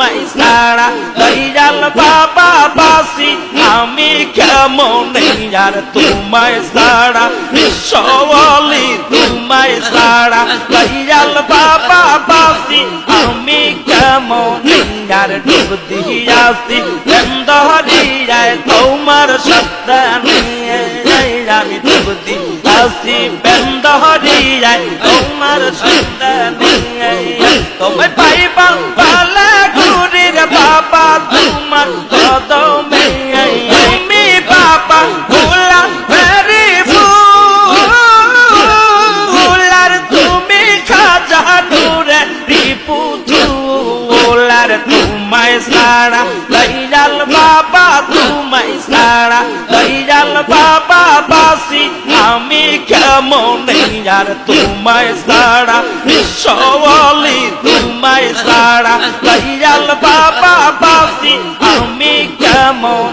তোমায় ছাড়া দয়াল বাবা বাসি আমি কেমন আর তোমায় ছাড়া সওয়ালি তোমায় ছাড়া দয়াল বাবা বাসি আমি কেমন আর ডুব দিয়াছি বেন্দহরিয়ায় তোমার সত্য নিয়ে আমি ডুব দিয়াছি বেন্দহরিয়ায় তোমার সত্য নিয়ে তোমায় পাইবা পালা ঘুরির বাবা তোমার কদমে তুমি বাবা ভোলা ভেরি ফুলার তুমি খাজা নূরে রিপু ফুলার তোমায় ছাড়া দয়াল বাবা তোমায় ছাড়া দয়াল বাবা বাসি আমি কেমন আর তোমায় ছাড়া সওয়ালি তোমায় ছাড়া দয়াল বাবা বাসি আমি কেমন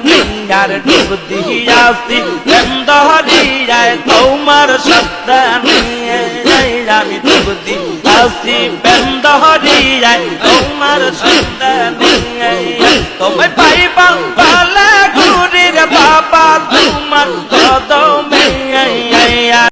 আর ডুব দিয়াছি বেন্দহরিয়ায় তোমার সত্য নিয়ে আমি ডুব দিয়াছি বেন্দহরিয়ায় তোমার সত্য নিয়ে তোমায় পাই